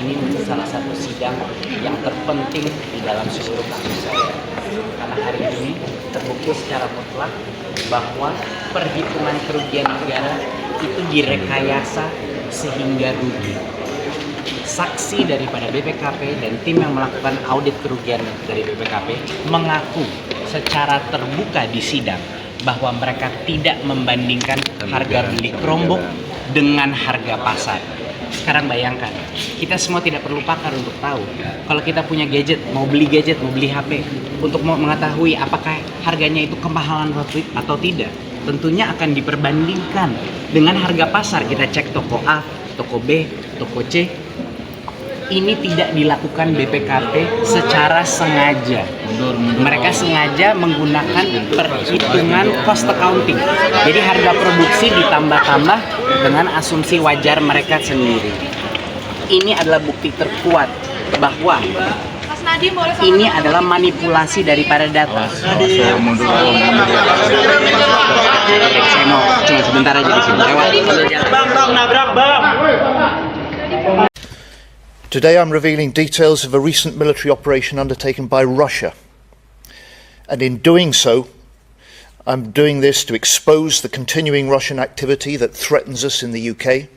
ini salah satu sidang yang terpenting di dalam seluruh kasus saya. Karena hari ini terbukti secara mutlak bahwa perhitungan kerugian negara itu direkayasa sehingga rugi. Saksi daripada BPKP dan tim yang melakukan audit kerugian dari BPKP mengaku secara terbuka di sidang bahwa mereka tidak membandingkan harga beli Chromebook dengan harga pasar. Sekarang bayangkan, kita semua tidak perlu pakar untuk tahu kalau kita punya gadget, mau beli HP, untuk mengetahui apakah harganya itu kemahalan atau tidak. Tentunya akan diperbandingkan dengan harga pasar. Kita cek toko A, toko B, toko C. Ini tidak dilakukan BPKP secara sengaja. Mereka sengaja menggunakan perhitungan cost accounting. Jadi harga produksi ditambah-tambah dengan asumsi wajar mereka sendiri. Ini adalah bukti terkuat bahwa ini adalah manipulasi daripada data. Saya mau cuma sebentar aja di sini. Bang, nabrak bang. Today I'm revealing details of a recent military operation undertaken by Russia. And in doing so, I'm doing this to expose the continuing Russian activity that threatens us in the UK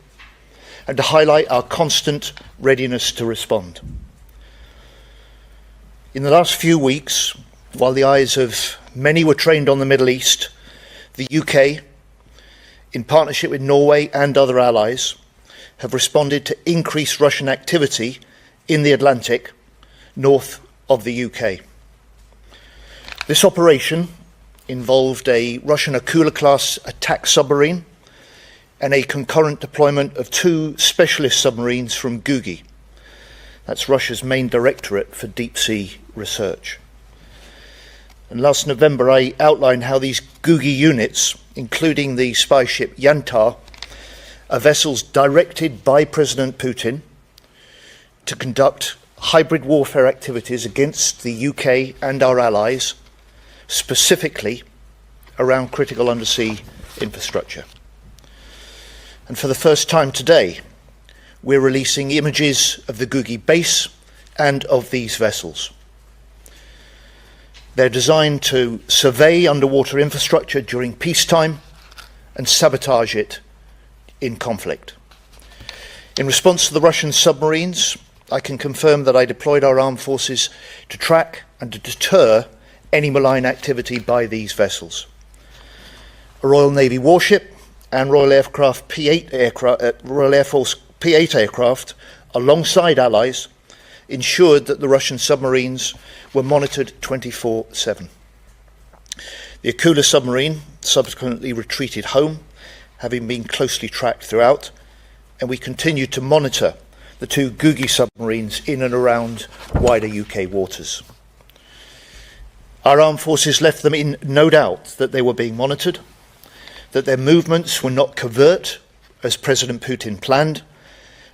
and to highlight our constant readiness to respond. In the last few weeks, while the eyes of many were trained on the Middle East, the UK, in partnership with Norway and other allies, have responded to increased Russian activity in the Atlantic north of the UK. This operation involved a Russian Akula-class attack submarine and a concurrent deployment of 2 specialist submarines from Gugi. That's Russia's main directorate for deep sea research. And last November I outlined how these Gugi units, including the spy ship Yantar, are vessels directed by President Putin to conduct hybrid warfare activities against the UK and our allies, specifically around critical undersea infrastructure. And for the first time today, we're releasing images of the Gugi base and of these vessels. They're designed to survey underwater infrastructure during peacetime and sabotage it in conflict. In response to the Russian submarines, I can confirm that I deployed our armed forces to track and to deter any malign activity by these vessels. A Royal Navy warship and Royal Air Force P-8 aircraft, alongside allies, ensured that the Russian submarines were monitored 24/7. The Akula submarine subsequently retreated home, having been closely tracked throughout, and we continue to monitor the 2 Gugi submarines in and around wider UK waters. Our armed forces left them in no doubt that they were being monitored, that their movements were not covert, as President Putin planned,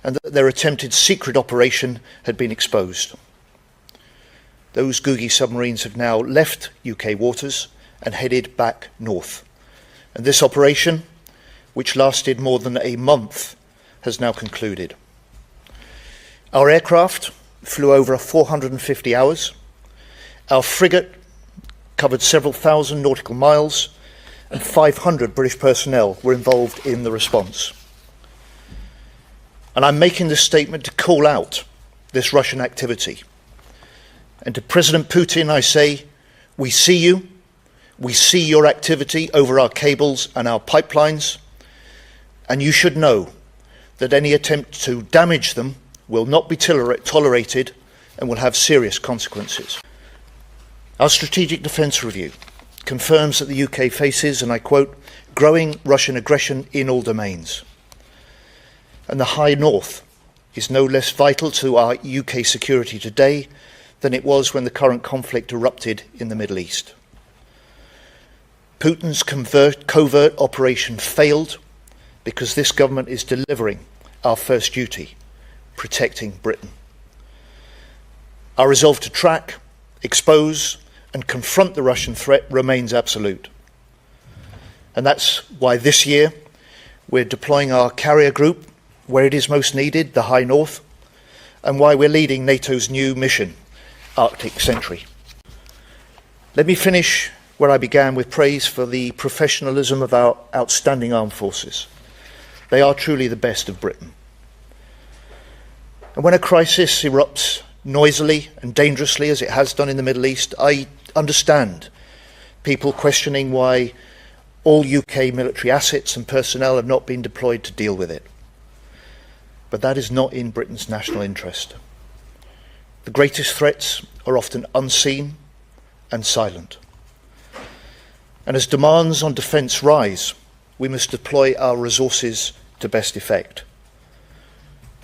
and that their attempted secret operation had been exposed. Those Gugi submarines have now left UK waters and headed back north. And this operation, which lasted more than a month, has now concluded. Our aircraft flew over 450 hours. Our frigate covered several thousand nautical miles, and 500 British personnel were involved in the response. And I'm making this statement to call out this Russian activity. And to President Putin, I say, we see you, we see your activity over our cables and our pipelines, and you should know that any attempt to damage them will not be tolerated and will have serious consequences. Our Strategic Defence Review confirms that the UK faces, and I quote, growing Russian aggression in all domains. And the High North is no less vital to our UK security today than it was when the current conflict erupted in the Middle East. Putin's covert operation failed because this government is delivering our first duty, protecting Britain. Our resolve to track, expose, and confront the Russian threat remains absolute. And that's why this year we're deploying our carrier group where it is most needed, the High North, and why we're leading NATO's new mission, Arctic Sentry. Let me finish where I began, with praise for the professionalism of our outstanding armed forces. They are truly the best of Britain. And when a crisis erupts noisily and dangerously, as it has done in the Middle East, I understand people questioning why all UK military assets and personnel have not been deployed to deal with it. But that is not in Britain's national interest. The greatest threats are often unseen and silent. And as demands on defence rise, we must deploy our resources to best effect.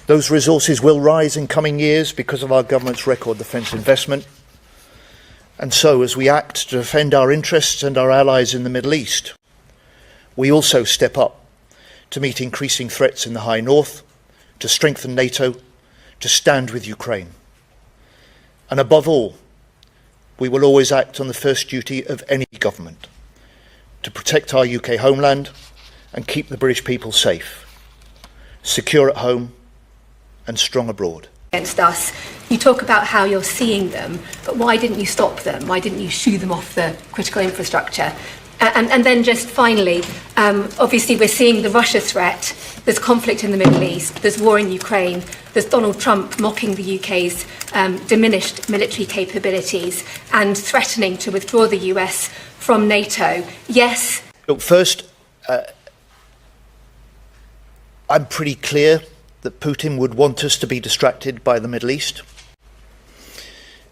Those resources will rise in coming years because of our government's record defence investment. And so, as we act to defend our interests and our allies in the Middle East, we also step up to meet increasing threats in the High North, to strengthen NATO, to stand with Ukraine. And above all, we will always act on the first duty of any government, to protect our UK homeland and keep the British people safe, secure at home and strong abroad. Against us, you talk about how you're seeing them, but why didn't you stop them? Why didn't you shoo them off the critical infrastructure? And then just finally, obviously we're seeing the Russia threat, there's conflict in the Middle East, there's war in Ukraine, there's Donald Trump mocking the UK's diminished military capabilities and threatening to withdraw the US from NATO. Yes. Look, first, I'm pretty clear that Putin would want us to be distracted by the Middle East.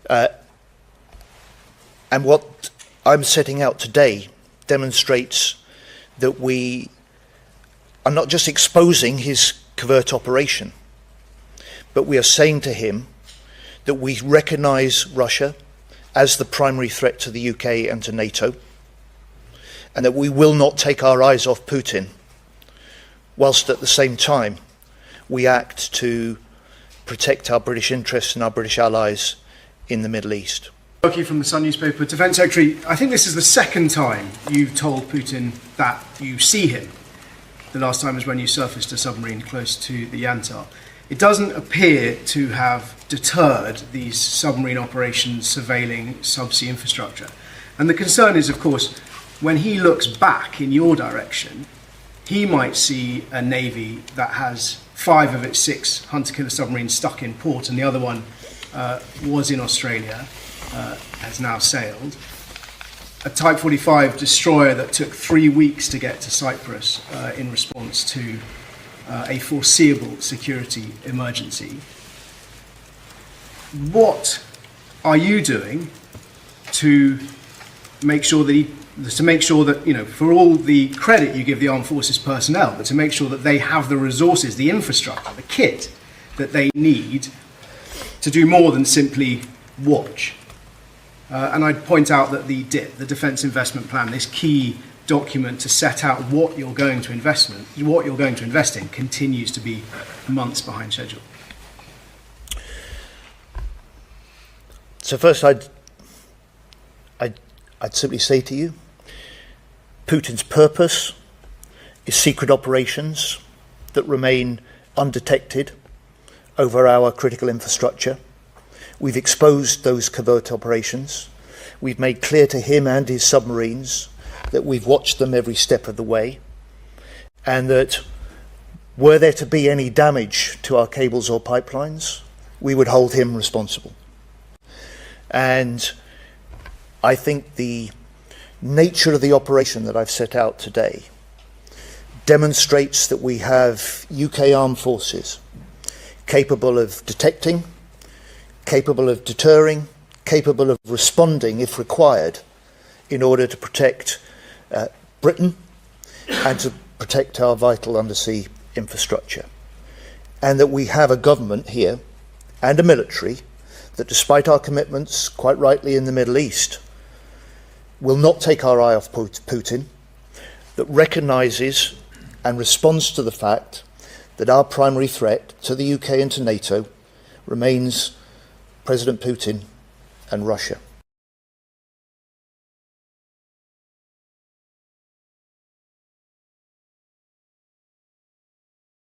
And what I'm setting out today demonstrates that we are not just exposing his covert operation, but we are saying to him that we recognise Russia as the primary threat to the UK and to NATO, and that we will not take our eyes off Putin, whilst at the same time we act to protect our British interests and our British allies in the Middle East. Lucky from the Sun newspaper. Defence Secretary, I think this is the second time you've told Putin that you see him. The last time was when you surfaced a submarine close to the Yantar. It doesn't appear to have deterred these submarine operations surveilling subsea infrastructure. And the concern is, of course, when he looks back in your direction, he might see a navy that has 5 of its 6 hunter-killer submarines stuck in port, and the other one was in Australia, has now sailed. A Type 45 destroyer that took 3 weeks to get to Cyprus in response to a foreseeable security emergency. What are you doing to make sure that you know, for all the credit you give the armed forces personnel, but to make sure that they have the resources, the infrastructure, the kit that they need to do more than simply watch? And I'd point out that the DIP, the Defence Investment Plan, this key document to set out what you're going to invest in, continues to be months behind schedule. So first, I'd simply say to you, Putin's purpose is secret operations that remain undetected over our critical infrastructure. We've exposed those covert operations. We've made clear to him and his submarines that we've watched them every step of the way, and that were there to be any damage to our cables or pipelines, we would hold him responsible. And I think the nature of the operation that I've set out today demonstrates that we have UK armed forces capable of detecting, capable of deterring, capable of responding if required in order to protect Britain and to protect our vital undersea infrastructure. And that we have a government here and a military that, despite our commitments, quite rightly in the Middle East, will not take our eye off Putin, that recognises and responds to the fact that our primary threat to the UK and to NATO remains President Putin and Russia.